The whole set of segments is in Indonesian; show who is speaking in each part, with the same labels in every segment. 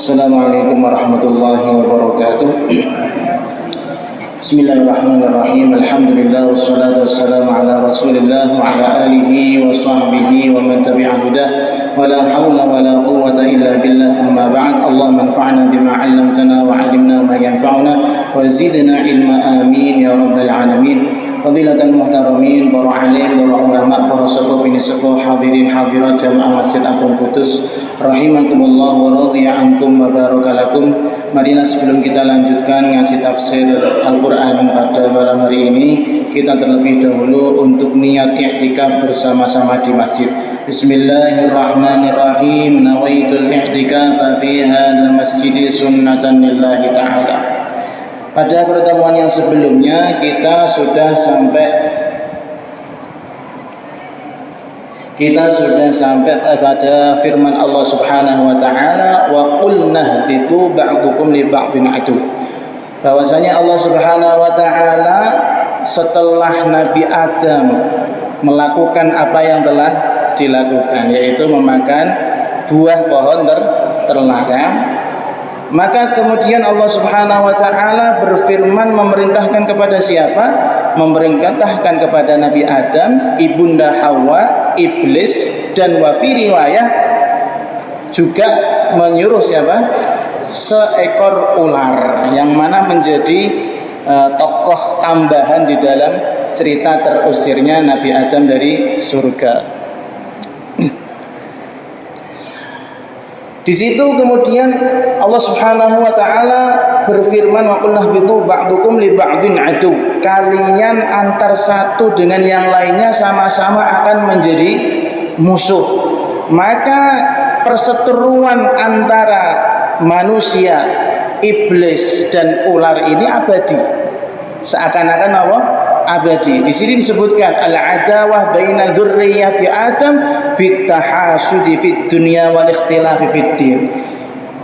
Speaker 1: Assalamualaikum warahmatullahi wabarakatuh. Bismillahirrahmanirrahim. Alhamdulillah wassalatu wassalamu ala Rasulillah wa ala alihi wa sahbihi wa man tabi'a hudah. Wa la haula wa la quwwata illa billah. Amma ba'd. Allahumma anfa'na bima 'allamtana wa 'allimna ma yanfa'una wa zidna ilma, amin ya rabbal alamin. Fadilatul muhtaramin, para alim, para ulama, para sepuh bini sepuh, hadirin hadirat jamaah Masjid Agung Kudus, rahimakumullah wa radhiya ankum wa barakalakum. Marilah sebelum kita lanjutkan ngaji tafsir Al-Quran pada malam hari ini, kita terlebih dahulu untuk niat i'tikaf bersama-sama di masjid. Bismillahirrahmanirrahim. Nawaitul i'tikafa fi hadzal masjid sunnatan lillahi ta'ala. Pada pertemuan yang sebelumnya kita sudah sampai pada firman Allah Subhanahu wa taala, wa qulna bitu ba'dukum li ba'din adu. Bahwasanya Allah Subhanahu wa taala setelah Nabi Adam melakukan apa yang telah dilakukan, yaitu memakan buah pohon terlarang, maka kemudian Allah Subhanahu wa taala berfirman memerintahkan kepada siapa? Memerintahkan kepada Nabi Adam, ibunda Hawa, iblis, dan wa fi riwayah juga menyuruh siapa? Seekor ular, yang mana menjadi tokoh tambahan di dalam cerita terusirnya Nabi Adam dari surga. Di situ kemudian Allah Subhanahu wa taala berfirman, wa qulna bitu ba'dukum li ba'din adu. Kalian antar satu dengan yang lainnya sama-sama akan menjadi musuh. Maka perseteruan antara manusia, iblis dan ular ini abadi. Seakan-akan apa? Abadi. Di sini disebutkan al-adawah baina dzurriyyati Adam bitahasudi fid dunya wal ikhtilafi fid din.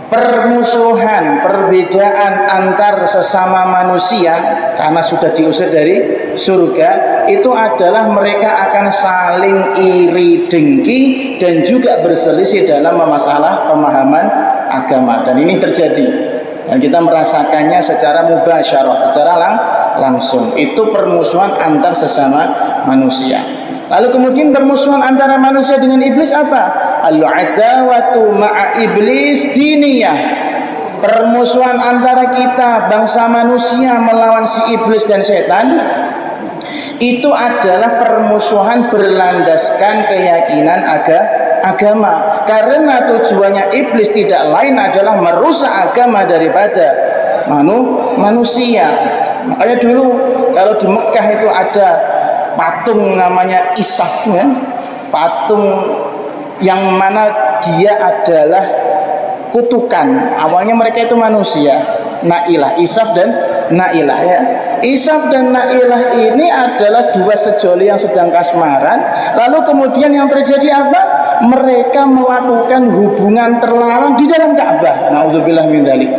Speaker 1: Permusuhan, perbedaan antar sesama manusia karena sudah diusir dari surga, itu adalah mereka akan saling iri dengki dan juga berselisih dalam masalah pemahaman agama. Dan ini terjadi, dan kita merasakannya secara mubasyarah, secara langsung. Itu permusuhan antar sesama manusia. Lalu kemudian permusuhan antara manusia dengan iblis apa? Al-adawatu ma'a iblis diniyah. Permusuhan antara kita bangsa manusia melawan si iblis dan setan, itu adalah permusuhan berlandaskan keyakinan agama. Karena tujuannya iblis tidak lain adalah merusak agama daripada manusia. Makanya dulu kalau di Mekah itu ada patung namanya Isaf, ya? Patung yang mana dia adalah kutukan. Awalnya mereka itu manusia, Nailah, Isaf dan Nailah, ya. Isaf dan Nailah ini adalah dua sejoli yang sedang kasmaran. Lalu kemudian yang terjadi apa? Mereka melakukan hubungan terlarang di dalam Ka'bah. Nauzubillah min dzalik.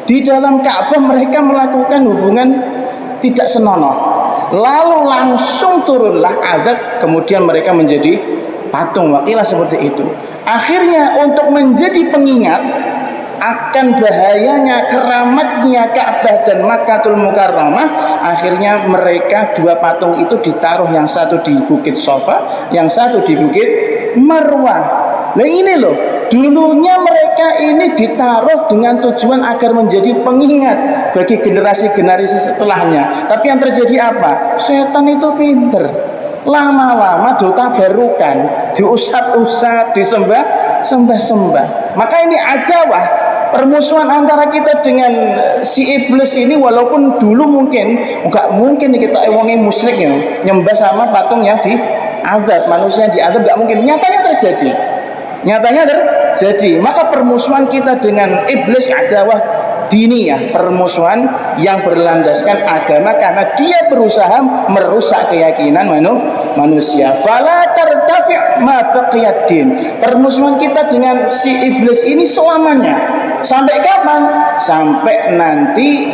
Speaker 1: Di dalam Ka'bah mereka melakukan hubungan tidak senonoh. Lalu langsung turunlah azab, kemudian mereka menjadi patung, wakilah seperti itu. Akhirnya untuk menjadi pengingat akan bahayanya, keramatnya Ka'bah dan Makkahul Mukarramah, akhirnya mereka dua patung itu ditaruh, yang satu di Bukit Safa, yang satu di Bukit Marwah. Nah ini loh, dulunya mereka ini ditaruh dengan tujuan agar menjadi pengingat bagi generasi-generasi setelahnya. Tapi yang terjadi apa? Setan itu pinter. Lama-lama ditabarukan, diusap-usap, disembah-sembah. Maka ini adawah, permusuhan antara kita dengan si iblis ini. Walaupun dulu mungkin enggak mungkin kita wonge musyrik ya, nyembah sama patung yang diazab, manusia yang diazab, enggak mungkin. Nyatanya terjadi. Maka permusuhan kita dengan iblis adawah diniyah, permusuhan yang berlandaskan agama, karena dia berusaha merusak keyakinan manusia. Fala tartafi' ma baqiyad din. Permusuhan kita dengan si iblis ini selamanya. Sampai kapan? Sampai nanti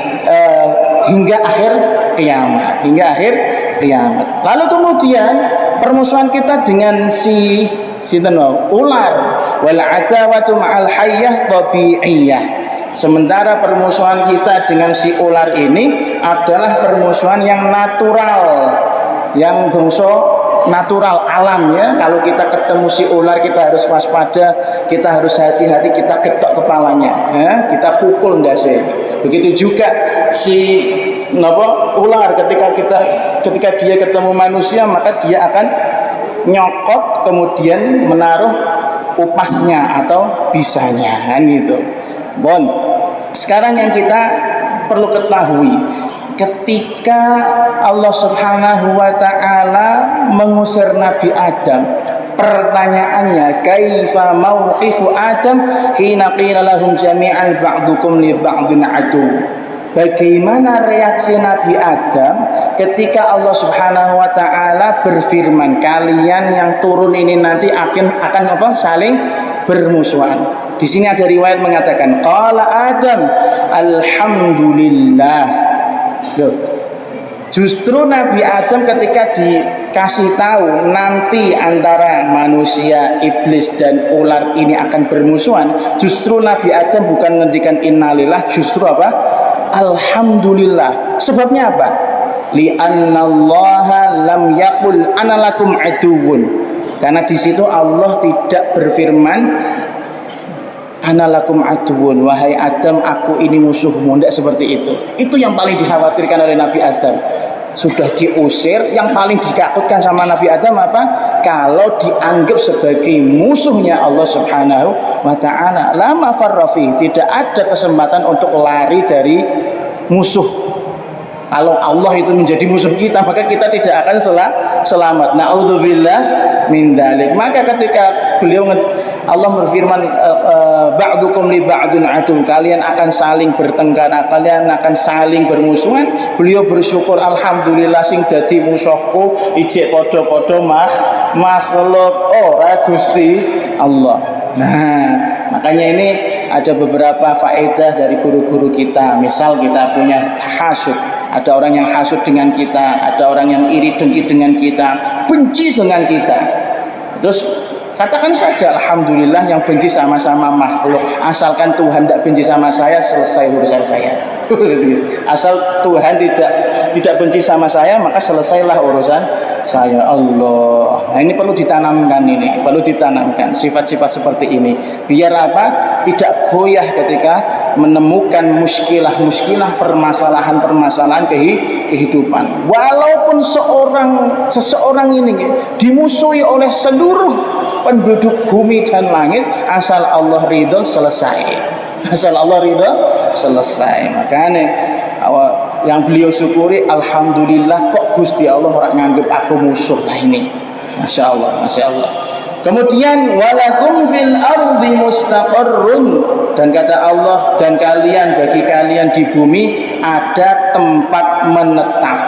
Speaker 1: hingga akhir kiamat. Lalu kemudian permusuhan kita dengan si sinten ular. Wal adawatu ma'al hayyah tabi'iyah. Sementara permusuhan kita dengan si ular ini adalah permusuhan yang natural, yang bangsa natural alam ya. Kalau kita ketemu si ular kita harus waspada, kita harus hati-hati, kita ketok kepalanya ya, kita pukul ndase. Begitu juga si ular ketika dia ketemu manusia maka dia akan nyokot kemudian menaruh upasnya atau bisanya kan gitu. Bon, sekarang yang kita perlu ketahui, ketika Allah Subhanahu wa taala mengusir Nabi Adam, pertanyaannya kaifa mauqifu Adam hina qila lahum jami'an ba'dukum li ba'din adu. Bagaimana reaksi Nabi Adam ketika Allah Subhanahu wa taala berfirman, kalian yang turun ini nanti akan saling bermusuhan. Di sini ada riwayat mengatakan qala Adam alhamdulillah. Loh, justru Nabi Adam ketika dikasih tahu nanti antara manusia, iblis dan ular ini akan bermusuhan, justru Nabi Adam bukan ngendikan innalillah, justru apa? Alhamdulillah. Sebabnya apa? Li'annallaha lam yaqul ana lakum aduwwun. Karena di situ Allah tidak berfirman ana lakum aduwwun, wahai Adam aku ini musuhmu. Tidak seperti itu. Itu yang paling dikhawatirkan oleh Nabi Adam. Sudah diusir, yang paling ditakutkan sama Nabi Adam apa? Kalau dianggap sebagai musuhnya Allah Subhanahu wa ta'ala. La mafarra fi, tidak ada kesempatan untuk lari dari musuh. Kalau Allah itu menjadi musuh kita, maka kita tidak akan selamat. Na'udzubillah min dzalik. Maka ketika Allah berfirman ba'dukum li ba'dun adu, kalian akan saling bertengkar, kalian akan saling bermusuhan, beliau bersyukur alhamdulillah sing dadi musuhku ijek padha-padha makhluk ora Gusti Allah. Nah, makanya ini ada beberapa faedah dari guru-guru kita. Misal kita punya hasud, ada orang yang hasud dengan kita, ada orang yang iri dengki dengan kita, benci dengan kita. Terus katakan saja alhamdulillah yang benci sama-sama makhluk, asalkan Tuhan tidak benci sama saya, selesai urusan saya. Asal Tuhan tidak benci sama saya, maka selesailah urusan saya. Allah. Nah, ini perlu ditanamkan, sifat-sifat seperti ini. Biar apa? Tidak goyah ketika menemukan muskilah, permasalahan kehidupan. Walaupun seseorang ini dimusuhi oleh seluruh penduduk bumi dan langit, asal Allah ridho selesai. Makanya yang beliau syukuri, alhamdulillah kok Gusti Allah orang nganggep aku musuh. Nah ini Masya Allah. Kemudian walakum fil ardi mustaqarrun, dan kata Allah, dan bagi kalian di bumi ada tempat menetap.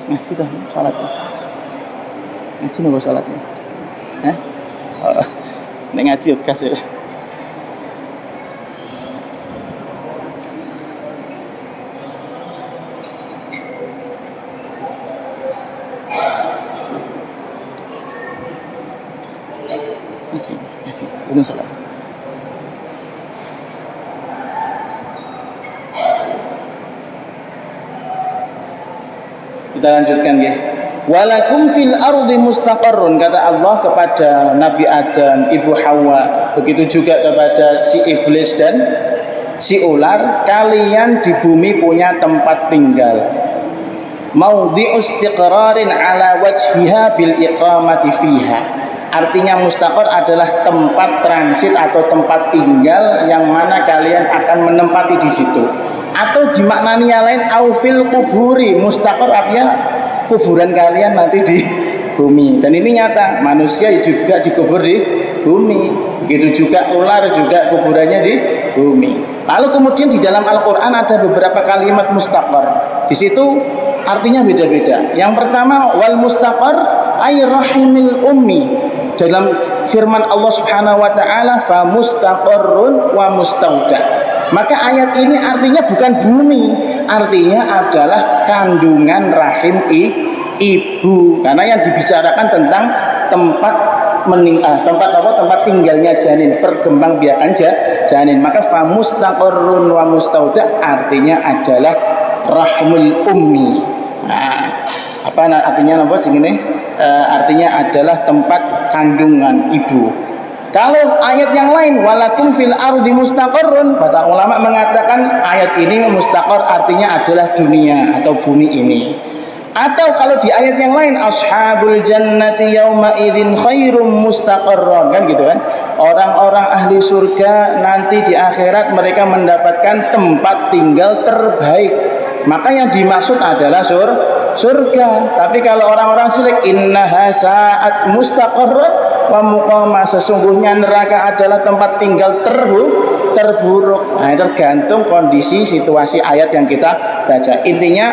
Speaker 1: Ngaji dah salatnya. Ngaji nopo salatnya? Hah? Oh, nek ngaji kasih. Ngaji, belum salat. Kita lanjutkan ya. Walakum fil ardi mustaqarrun, kata Allah kepada Nabi Adam, Ibu Hawa, begitu juga kepada si iblis dan si ular, kalian di bumi punya tempat tinggal. Maudhi'u istiqrarin ala wajhiha bil iqamati fiha. Artinya mustaqar adalah tempat transit atau tempat tinggal yang mana kalian akan menempati di situ. Atau dimaknani yang lain, aufil kuburi, mustaqar artinya kuburan kalian nanti di bumi. Dan ini nyata, manusia juga dikubur di bumi, begitu juga ular juga kuburannya di bumi. Lalu kemudian di dalam Al-Quran ada beberapa kalimat mustaqar. Di situ artinya beda-beda. Yang pertama, wal mustaqar ay rahimil ummi. Dalam firman Allah Subhanahu wa taala, fa mustaqarrun wa mustauda. Maka ayat ini artinya bukan bumi, artinya adalah kandungan rahim ibu. Karena yang dibicarakan tentang tempat tempat tinggalnya janin, perkembangbiakan janin. Maka famustaqarrun wa mustauda artinya adalah rahmul ummi. Nah, apa artinya napa sing ini? Artinya adalah tempat kandungan ibu. Kalau ayat yang lain walakum fil ardi mustaqarrun, para ulama mengatakan ayat ini mustaqar artinya adalah dunia atau bumi ini. Atau kalau di ayat yang lain ashabul jannati yauma idzin khairum mustaqarran, kan gitu kan. Orang-orang ahli surga nanti di akhirat mereka mendapatkan tempat tinggal terbaik. Maka yang dimaksud adalah surga. Tapi kalau orang-orang silik innaha sa'at mustaqarran wa muqama, sesungguhnya neraka adalah tempat tinggal terburuk. Nah, tergantung kondisi situasi ayat yang kita baca. Intinya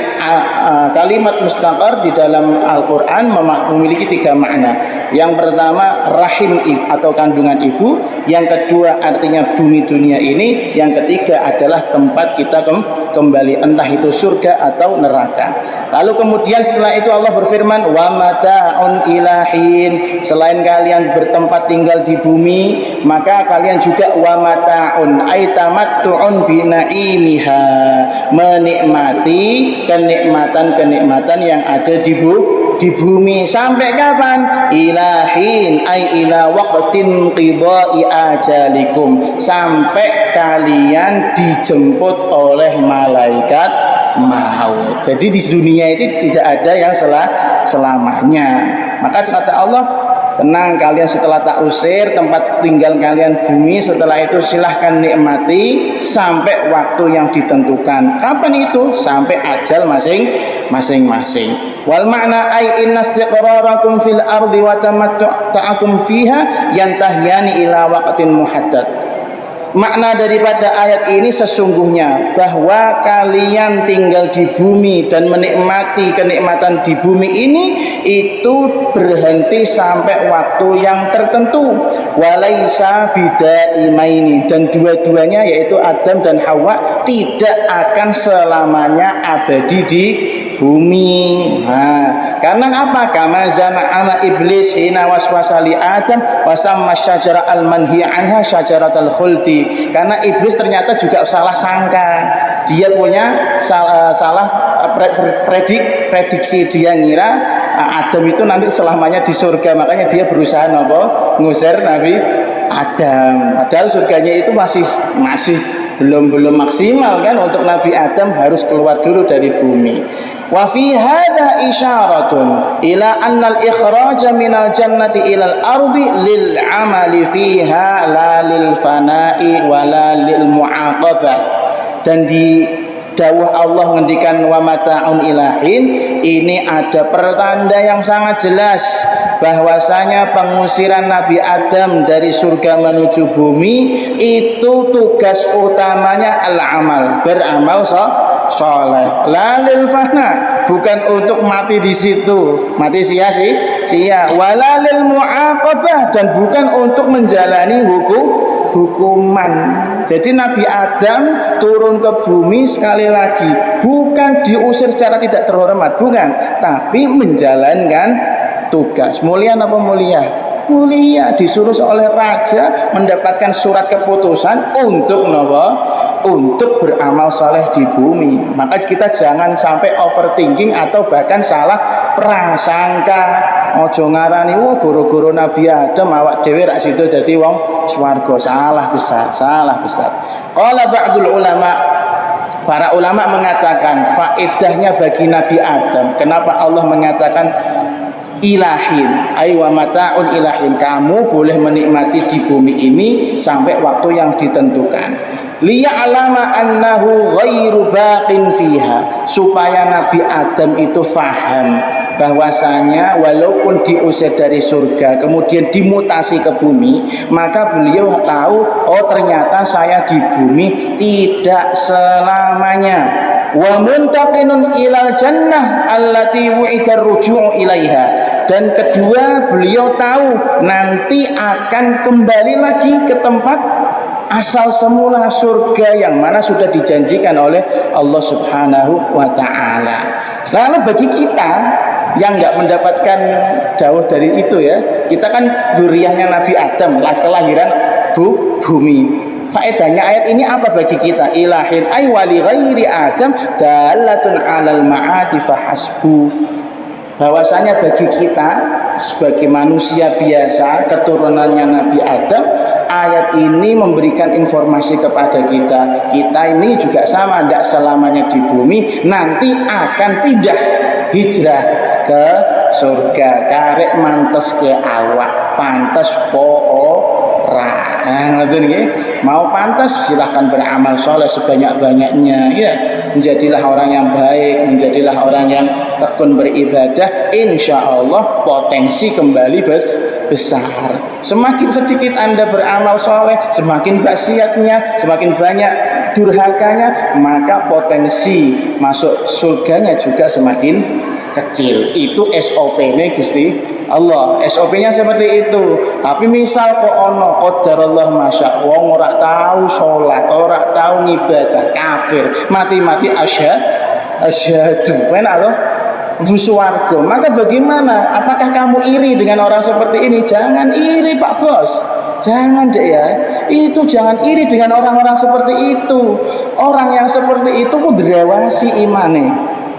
Speaker 1: kalimat mustaqar di dalam Al-Qur'an memiliki 3 makna. Yang pertama rahim atau kandungan ibu, yang kedua artinya bumi dunia ini, yang ketiga adalah tempat kita kembali, entah itu surga atau neraka. Lalu kemudian setelah itu Allah berfirman wa mata'un ilahin, selain kalian bertempat tinggal di bumi, maka kalian juga wa mata'un ay tamattu'un binaimiha, menikmati kenikmatan-kenikmatan yang ada di bumi. Sampai kapan? Ilahin ay ila waqtin qidai ajalikum, sampai kalian dijemput oleh malaikat maut. Jadi di dunia itu tidak ada yang selamanya. Maka kata Allah, tenang kalian, setelah tak usir tempat tinggal kalian bumi, setelah itu silahkan nikmati sampai waktu yang ditentukan. Kapan itu? Sampai ajal masing-masing. Wal makna ay inna istiqrarakum fil ardi wa tamatta'akum fiha yantahyani ila waqtin muhaddad. Makna daripada ayat ini sesungguhnya bahwa kalian tinggal di bumi dan menikmati kenikmatan di bumi ini itu berhenti sampai waktu yang tertentu. Walaisa bidaimaini, dan dua-duanya yaitu Adam dan Hawa tidak akan selamanya abadi di bumi. Nah, karena apa? Kama zama'ana iblis hina waswasa li Adam wasamma syajara al-manhi anha syajaratul khuldi. Karena iblis ternyata juga salah sangka. Dia punya salah prediksi, dia ngira Adam itu nanti selamanya di surga, makanya dia berusaha ngusir Nabi Adam. Padahal surganya itu masih belum maksimal kan, untuk Nabi Adam harus keluar dulu dari bumi. Wa fi hadza isyaratun ila anna al-ikhraja minal jannati ilal ardi lil amali fiha la lil fana'i wa la lil mu'aqabah. Dan di dawuh Allah ngendikan wa mata'un ilahin, ini ada pertanda yang sangat jelas bahwasanya pengusiran Nabi Adam dari surga menuju bumi itu tugas utamanya al-amal, beramal soleh, lalil fana, bukan untuk mati di situ, mati sia-sia, walalil mu'aqabah, dan bukan untuk menjalani hukuman. Jadi Nabi Adam turun ke bumi sekali lagi bukan diusir secara tidak terhormat, bukan, tapi menjalankan tugas. Mulia apa mulia? Mulia, disuruh oleh raja mendapatkan surat keputusan untuk untuk beramal saleh di bumi. Maka kita jangan sampai overthinking atau bahkan salah prasangka. Ojo ngarani guru-guru Nabi Adam awak dhewe rak sido dadi wong swarga. Salah besar. Qala ba'dul ulama, para ulama mengatakan faedahnya bagi Nabi Adam, kenapa Allah mengatakan ilahin, ay wa mata'un ilahin, kamu boleh menikmati di bumi ini sampai waktu yang ditentukan. Liya'lama annahu ghairu baqin fiha, supaya Nabi Adam itu faham bahwasanya walaupun diusir dari surga kemudian dimutasi ke bumi, maka beliau tahu, oh ternyata saya di bumi tidak selamanya. Wa muntaqinun ilal jannah allati wu'ida ruju'u ilaiha, dan kedua beliau tahu nanti akan kembali lagi ke tempat asal semula surga yang mana sudah dijanjikan oleh Allah Subhanahu wa taala. Lalu bagi kita yang nggak mendapatkan jauh dari itu ya, kita kan dzurriyyahnya Nabi Adam, kelahiran bumi. Faedahnya ayat ini apa bagi kita? Ilahin ay wali ghairi Adam dalatun alal ma'ati fahasbu. Bahwasanya bagi kita sebagai manusia biasa keturunannya Nabi Adam, ayat ini memberikan informasi kepada kita. Kita ini juga sama, tidak selamanya di bumi, nanti akan pindah hijrah ke surga. Karek mantes ke awak, pantes po nah, mau pantas silahkan beramal soleh sebanyak-banyaknya ya, menjadilah orang yang baik, menjadilah orang yang tekun beribadah, insya Allah potensi kembali besar. Semakin sedikit Anda beramal soleh, semakin maksiatnya, semakin banyak durhakanya, maka potensi masuk surganya juga semakin kecil. Itu SOP-nya Gusti Allah, SOP-nya seperti itu. Tapi misal kok ono qadarallah masya wong ora tahu sholat, ora tahu ibadah, kafir, mati-mati asyhadu enak loh buswarga. Maka bagaimana? Apakah kamu iri dengan orang seperti ini? Jangan iri Pak Bos, jangan deh ya. Itu jangan iri dengan orang-orang seperti itu. Orang yang seperti itu pun dirawasi imane.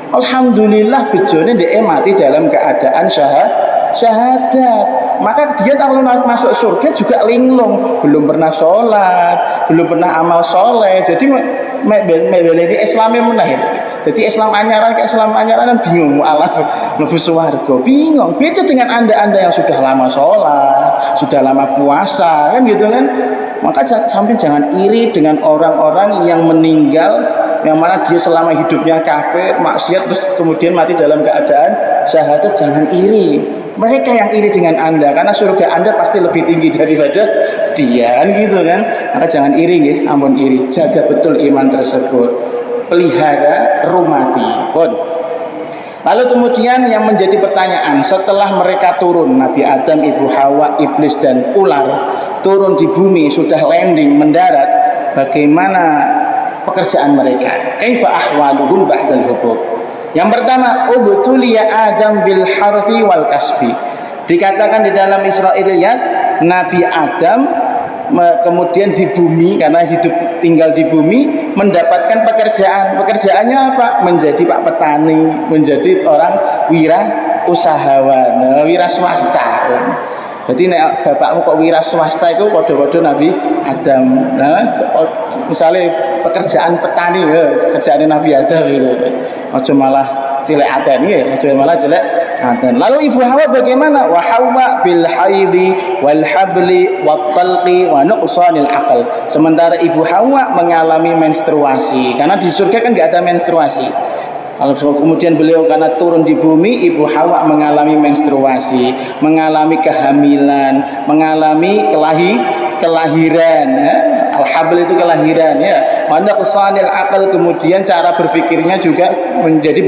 Speaker 1: Alhamdulillah bejone dia mati dalam keadaan syahadat. Maka dia kalau masuk surga juga linglung, belum pernah sholat, belum pernah amal soleh. Jadi mebeleni Islamnya menah. Jadi Islam anyaran ke Islam anyaran bingung Allah mlebu swarga. Bingung. Beda dengan anda yang sudah lama sholat, sudah lama puasa, kan gitu kan. Maka sampai jangan iri dengan orang-orang yang meninggal, yang mana dia selama hidupnya kafir, maksiat, terus kemudian mati dalam keadaan syahadat. Jangan iri. Mereka yang iri dengan anda, karena surga anda pasti lebih tinggi daripada dia, kan gitu kan. Maka jangan iri ya, ampun iri. Jaga betul iman tersebut, pelihara rumati pun. Lalu kemudian yang menjadi pertanyaan, setelah mereka turun, Nabi Adam, Ibu Hawa, Iblis dan ular turun di bumi, sudah landing, mendarat, bagaimana pekerjaan mereka? Kaifa ahwaluhum ba'dal hubub? Yang pertama, ubtuliya Adam bil harfi wal kasbi. Dikatakan di dalam Israiliyat, Nabi Adam kemudian di bumi, karena hidup tinggal di bumi, mendapatkan pekerjaan. Pekerjaannya apa? Menjadi pak petani, menjadi orang wira usahawan, wira swasta. Jadi nek bapakmu kok wira swasta itu podo-podo Nabi Adam. Nah, misalnya pekerjaan petani, kerjaan Nabi Adam itu. Aja malah cilek aten ya, aja malah cilek aten. Lalu Ibu Hawa bagaimana? Wa Hawa bil haidi wal habli wat talqi wa nuqsanil aql. Sementara Ibu Hawa mengalami menstruasi, karena di surga kan enggak ada menstruasi. Kalau kemudian beliau karena turun di bumi, Ibu Hawa mengalami menstruasi, mengalami kehamilan, mengalami kelahiran ya. Al-habl itu kelahiran ya. Mana kesanil akal, kemudian cara berpikirnya juga menjadi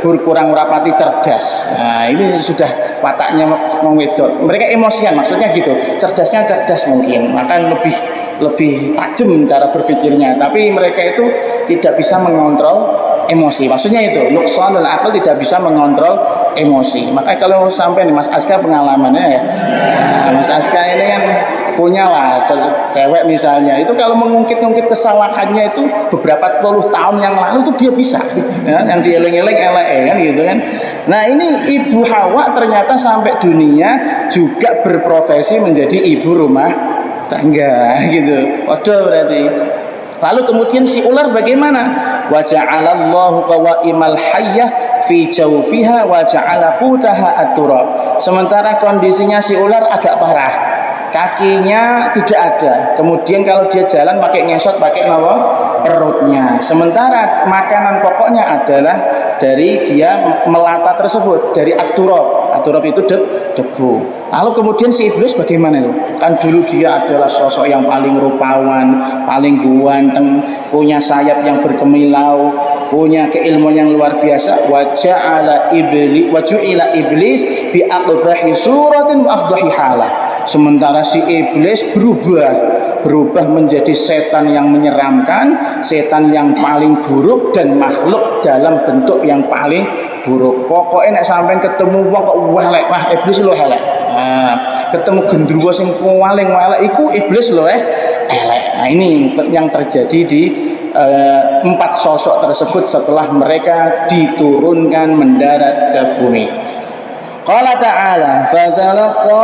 Speaker 1: berkurang rapati cerdas. Nah, ini sudah wataknya mengwedok. Mereka emosian, maksudnya gitu. Cerdasnya cerdas mungkin, maka lebih tajam cara berpikirnya. Tapi mereka itu tidak bisa mengontrol emosi. Maksudnya itu, nuqsanul akal, tidak bisa mengontrol emosi. Maka kalau sampai nih Mas Aska pengalamannya ya. Nah, Mas Aska ini kan punya lah cewek misalnya, itu kalau mengungkit-ungkit kesalahannya itu beberapa puluh tahun yang lalu tuh dia bisa ya, yang dieling-eling kan gitu kan. Nah, ini Ibu Hawa ternyata sampai dunia juga berprofesi menjadi ibu rumah tangga gitu. Waduh, berarti. Lalu kemudian si ular bagaimana? Wa ja'alallahu qawaimal hayyah fi jawfiha wa ja'ala qutaha at-turab. Sementara kondisinya si ular agak parah. Kakinya tidak ada. Kemudian kalau dia jalan pakai ngesot, pakai perutnya. Sementara makanan pokoknya adalah dari dia melata tersebut, dari at-turab. At-turab itu debu. Lalu kemudian si iblis bagaimana itu? Kan dulu dia adalah sosok yang paling rupawan, paling ganteng, punya sayap yang berkemilau, punya keilmuan yang luar biasa. Waja'ala iblis bi aqbahi suratin wa afdahi halah. Sementara si iblis berubah menjadi setan yang menyeramkan, setan yang paling buruk dan makhluk dalam bentuk yang paling buruk. Pokoknya nek sampean ketemu wong kok elek, wah iblis lho elek. Nah, ketemu gendruwo sing paling elek iku iblis lho elek. Nah, ini yang terjadi di empat sosok tersebut setelah mereka diturunkan mendarat ke bumi. Qala ta'ala fatalaqa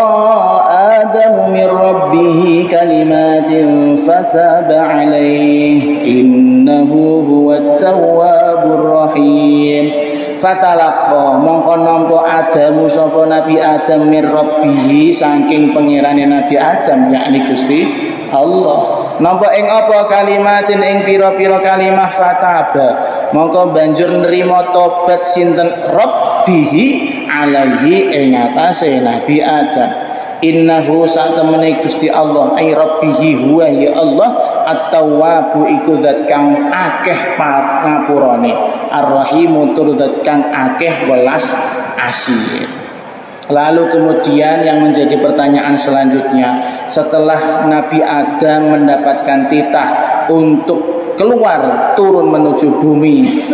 Speaker 1: Adamu min rabbih kalimatin fataba alaihi innahu huwat tawwabur rahim. Fatalaqa mongko nampa Adamu sapa Nabi Adam min rabbih saking pangerane Nabi Adam yakni Gusti Allah. Nampa ing apa kalimatin ing pira-pira kalimah fataba mongko banjur nerima tobat sinten rabbihi alaihi ing atase Nabi Adam. Innahu satemene Gusti Allah ai rabbihi huwa ya Allah at-tawwabu iku zat kang akeh pangapurane ar-rahimu tur zat kang akeh welas asih. Lalu kemudian yang menjadi pertanyaan selanjutnya, setelah Nabi Adam mendapatkan titah untuk keluar turun menuju bumi,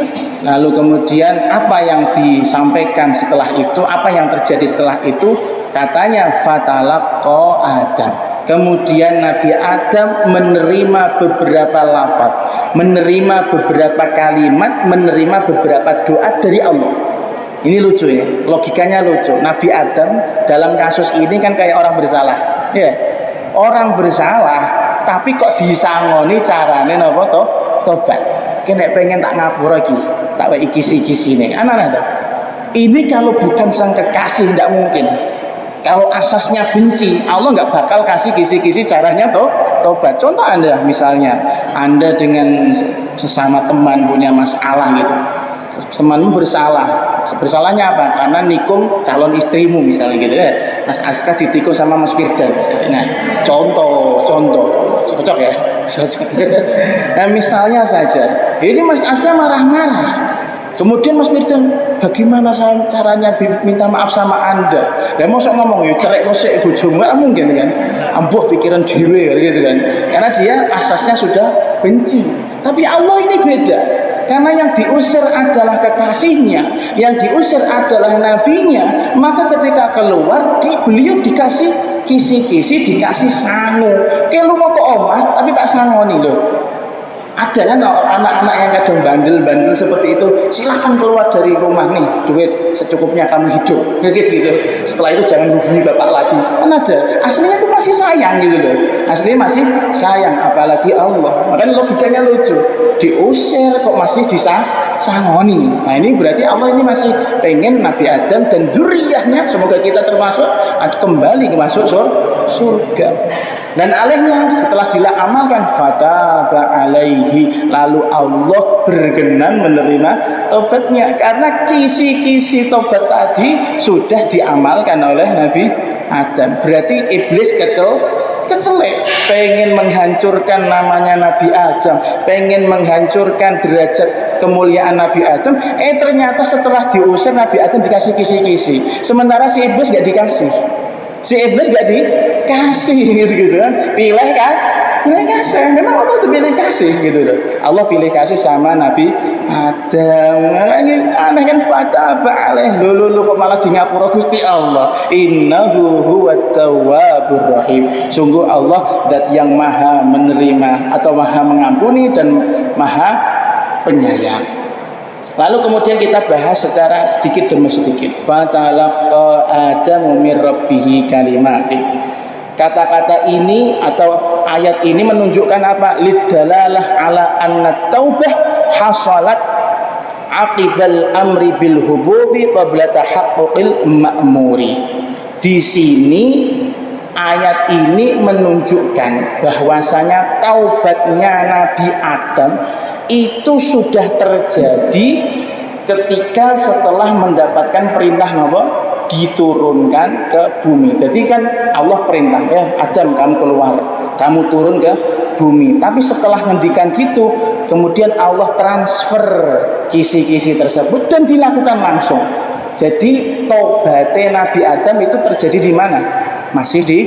Speaker 1: lalu kemudian apa yang disampaikan setelah itu, apa yang terjadi setelah itu? Katanya fatalaqa Adam. Kemudian Nabi Adam menerima beberapa lafaz, menerima beberapa kalimat, menerima beberapa doa dari Allah. Ini lucu ya, logikanya lucu. Nabi Adam dalam kasus ini kan kayak orang bersalah, ya. Orang bersalah, tapi kok disangoni carane napa tobat. Kene pengen tak ngapura iki, tak wae kisi-kisi nih. Anak-anak. Ini kalau bukan sang kekasih tidak mungkin. Kalau asasnya benci, Allah nggak bakal kasih kisi-kisi caranya tobat. Contoh Anda misalnya, Anda dengan sesama teman punya masalah gitu. Temanmu bersalahnya apa? Karena nikung calon istrimu misalnya gitu ya. Mas Aska ditikung sama Mas Firdan misalnya. Nah, contoh cocok ya. Nah, misalnya saja ini Mas Aska marah-marah, kemudian Mas Firdan bagaimana caranya minta maaf sama Anda? Ya mau ngomong ya cerai sik bojomu, nggak mungkin kan? Ambuh pikiran dhewe gitu kan. Karena dia asasnya sudah benci. Tapi Allah ini beda. Karena yang diusir adalah kekasihnya, yang diusir adalah nabinya, maka ketika keluar beliau dikasih kisi-kisi, dikasih sangu. Kayak lu mau ke omah tapi tak sangoni loh. Ada kan anak-anak yang kadang bandel-bandel seperti itu, silahkan keluar dari rumah nih, duit secukupnya kamu hidup, gitu. Setelah itu jangan hubungi bapak lagi. Kan ada, aslinya itu masih sayang gitu loh, aslinya masih sayang, apalagi Allah. Makanya logikanya lucu, diusir kok masih disangoni. Nah ini berarti Allah ini masih pengen Nabi Adam dan dzurriyyahnya, semoga kita termasuk kembali ke masuk surga. Dan alehnya setelah diamalkan fataba alaihi, lalu Allah berkenan menerima tobatnya karena kisi-kisi tobat tadi sudah diamalkan oleh Nabi Adam. Berarti iblis kecelek, pengen menghancurkan namanya Nabi Adam, pengen menghancurkan derajat kemuliaan Nabi Adam. Ternyata setelah diusir Nabi Adam dikasih kisi-kisi, sementara si iblis gak dikasih. Si iblis gak dikasih gitu kan. Pilih kasih. Memang Allah tuh pilih kasih gitu loh. Allah pilih kasih sama Nabi Adam. Ini aneh kan, fataba alaih. Lu kok malah di ngapura Gusti Allah. Innahu huwat tawwabur rahim. Sungguh Allah dat yang maha menerima atau maha mengampuni dan maha penyayang. Lalu kemudian kita bahas secara sedikit demi sedikit. Fatalaqa Adamu min rabbih kalimatin. Kata-kata ini atau ayat ini menunjukkan apa? Lidalalah ala anna taubah hasalat aqibal amri bil hububi qabla tahaqquqil ma'muri. Di sini ayat ini menunjukkan bahwasanya taubatnya Nabi Adam itu sudah terjadi ketika setelah mendapatkan perintah diturunkan ke bumi. Jadi kan Allah perintah ya Adam kamu keluar, kamu turun ke bumi. Tapi setelah ngendikan gitu, kemudian Allah transfer kisi-kisi tersebut dan dilakukan langsung. Jadi taubatnya Nabi Adam itu terjadi di mana? Masih di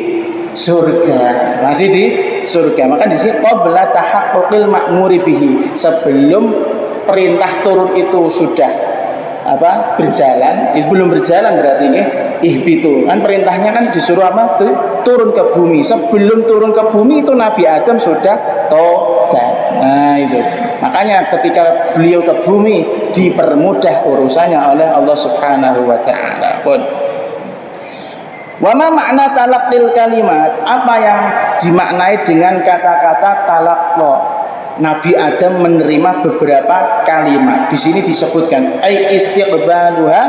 Speaker 1: surga, masih di surga. Maka di sini qabla tahaqquqil ma'muri bihi, sebelum perintah turun itu sudah berjalan, belum berjalan berarti ini ihbitu kan perintahnya kan disuruh turun ke bumi. Sebelum turun ke bumi itu Nabi Adam sudah tobat. Nah itu makanya ketika beliau ke bumi dipermudah urusannya oleh Allah Subhanahu wa ta'ala. Pun wama makna talaqil kalimat, apa yang dimaknai dengan kata-kata talaqqa? Nabi Adam menerima beberapa kalimat. Di sini disebutkan ai istiqbaluha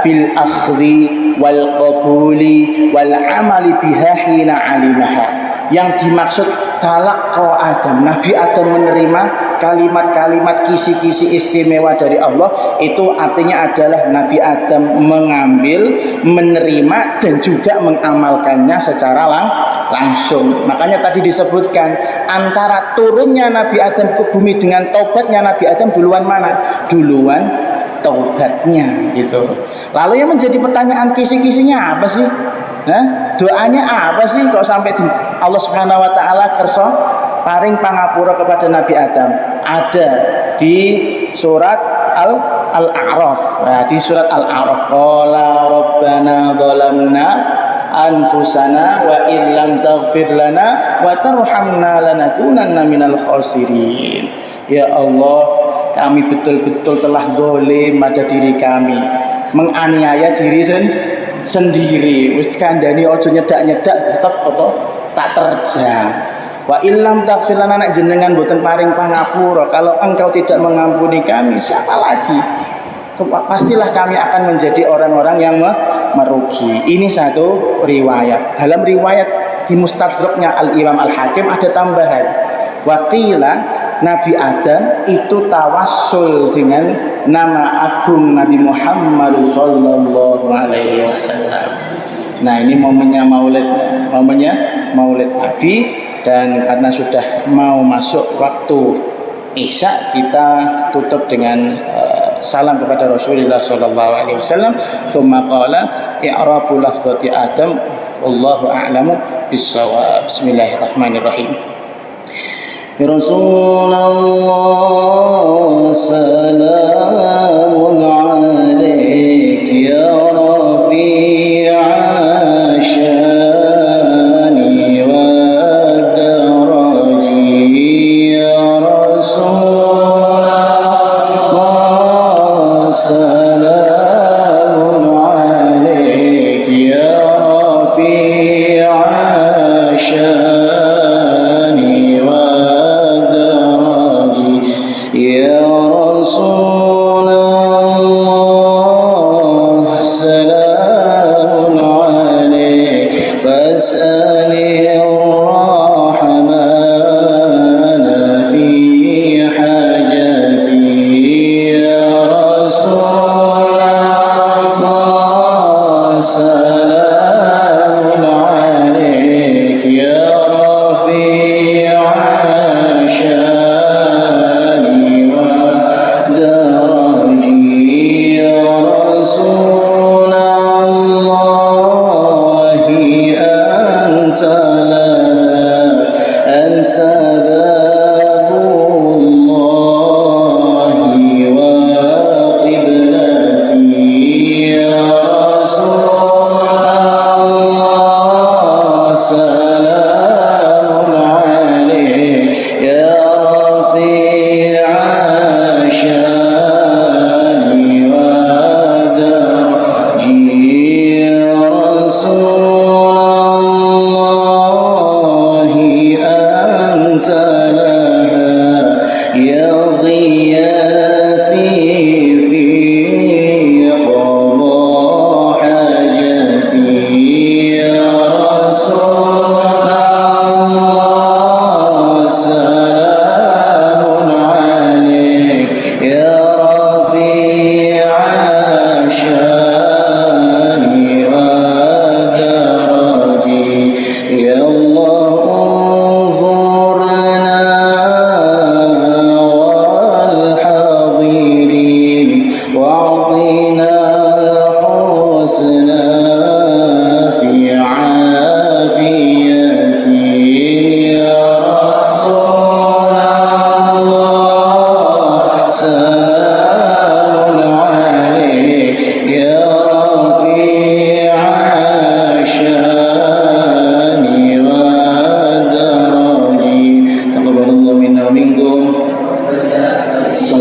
Speaker 1: bil akhdhi wal qabuli wal amali biha hina alimaha. Yang dimaksud talaqqa Adam, Nabi Adam menerima kalimat-kalimat kisi-kisi istimewa dari Allah, itu artinya adalah Nabi Adam mengambil, menerima dan juga mengamalkannya secara langsung. Makanya tadi disebutkan antara turunnya Nabi Adam ke bumi dengan taubatnya Nabi Adam, duluan mana? Duluan taubatnya gitu. Lalu yang menjadi pertanyaan, kisi-kisinya apa sih? Doanya apa sih kok sampai Allah Subhanahu wa ta'ala kersa paring pangapura kepada Nabi Adam? Ada di surat Al-A'raf. Nah, di surat Al-A'raf, qala rabbana dhalamna anfusana wa illam taghfir lana wa tarhamna lanakunanna minal khasirin. Ya Allah, kami betul-betul telah zalim pada diri kami, menganiaya diri sendiri. Wis kandhani aja nyedak-nyedak tetep tak terjang. Wa illam taghfir lana, nek jenengan boten paring pangapura, kalau engkau tidak mengampuni kami, siapa lagi? Pastilah kami akan menjadi orang-orang yang merugi. Ini satu riwayat. Dalam riwayat di Mustadraknya Al-Imam Al-Hakim ada tambahan. Waqila Nabi Adam itu tawassul dengan nama agung Nabi Muhammad sallallahu alaihi wasallam. Nah, ini momennya Maulid Nabi, dan karena sudah mau masuk waktu Isya, kita tutup dengan salam kepada Rasulullah sallallahu alaihi wasallam. Tsumma qala i'rabu lafzati Adam wallahu a'lamu bis-shawab. Bismillahirrahmanirrahim. Ya Rasulullah salamun alaik ya rafi'a syani wa daraji ya Rasulullah salamun alaik ya rafi'a syani ya Rasulullah salamun alaik fas'ali ar-rahmana fi hajati ya Rasul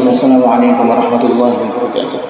Speaker 1: Wassalamualaikum warahmatullahi wabarakatuh.